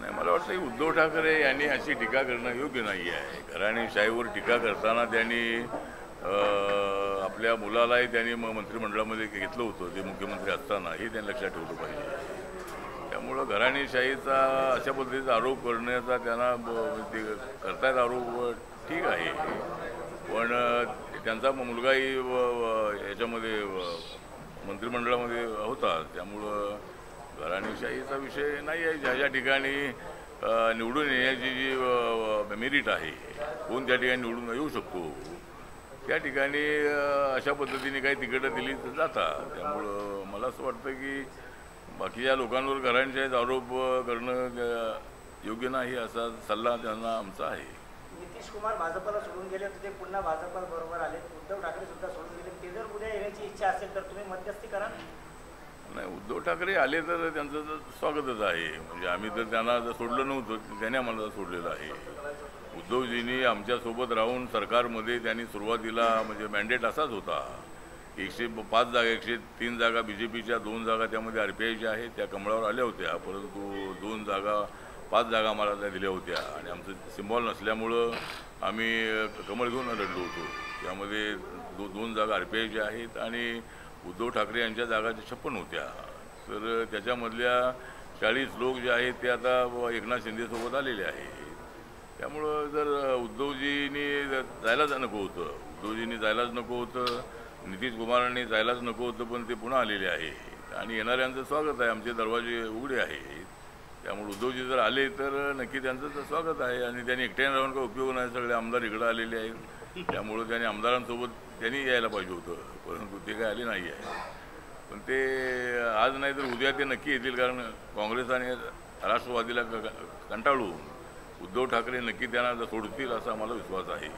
नाही, मला वाटतं की उद्धव ठाकरे यांनी अशी टीका करणं योग्य नाही आहे. घराणेशाहीवर टीका करताना त्यांनी आपल्या मुलालाही त्यांनी मंत्रिमंडळामध्ये घेतलं होतं, ते मुख्यमंत्री असतानाही त्यांनी लक्षात ठेवलं पाहिजे. त्यामुळं घराणेशाहीचा अशा पद्धतीचा आरोप करण्याचा त्यांना ते करतायत आरोप ठीक आहे, पण त्यांचा मुलगाही याच्यामध्ये मंत्रिमंडळामध्ये होता. त्यामुळं घराणेशाहीचा विषय नाही आहे. ज्या ज्या ठिकाणी निवडून येण्याची जी मेरिट आहे, कोण त्या ठिकाणी निवडून येऊ शकतो, त्या ठिकाणी अशा पद्धतीने काही तिकीटं दिली तर जातात. त्यामुळं मला असं वाटतं की बाकीच्या लोकांवर घराणेशाहीचा आरोप करणं योग्य नाही, असा सल्ला त्यांना आमचा आहे. नितीश कुमार भाजपला सोडून गेले होते, ते पुन्हा भाजपा बरोबर आले. उद्धव ठाकरे सुद्धा सोडून गेले. ते जर उद्या येण्याची इच्छा असेल तर तुम्ही मध्यस्थी करा. नाही, उद्धव ठाकरे आले तर त्यांचं तर स्वागतच आहे. म्हणजे आम्ही तर त्यांना जर सोडलं नव्हतं, त्याने आम्हाला सोडलेलं आहे. उद्धवजींनी आमच्यासोबत राहून सरकारमध्ये त्यांनी सुरुवातीला म्हणजे मॅन्डेट असाच होता, 105 जागा, 103 जागा BJPच्या, 2 जागा त्यामध्ये RPIच्या आहेत, त्या कमळावर आल्या होत्या. परंतु 2 जागा 5 जागा आम्हाला त्या दिल्या होत्या आणि आमचं सिम्बॉल नसल्यामुळं आम्ही कमळ घेऊन लढलो होतो. त्यामध्ये 2 जागा RPIच्या आहेत आणि उद्धव ठाकरे यांच्या जागा 56 होत्या. तर त्याच्यामधल्या 40 लोक जे आहेत ते आता एकनाथ शिंदेसोबत आलेले आहेत. त्यामुळं जर उद्धवजींनी जायलाच नको होतं, नितीश कुमारांनी जायलाच नको होतं, पण ते पुन्हा आलेले आहेत आणि येणाऱ्यांचं स्वागत आहे. आमचे दरवाजे उघडे आहेत. त्यामुळे उद्धवजी जर आले तर नक्की त्यांचं तर स्वागत आहे आणि त्यांनी एकट्याने राहून काही उपयोग नाही. सगळे आमदार इकडं आलेले आहेत. त्यामुळं त्यांनी आमदारांसोबत त्यांनी यायला पाहिजे होतं, परंतु ते काही आले नाही आहे. पण ते आज नाही तर उद्या ते नक्की येतील, कारण काँग्रेस आणि राष्ट्रवादीला कंटाळून उद्धव ठाकरे नक्की त्यांना सोडतील असा आम्हाला विश्वास आहे.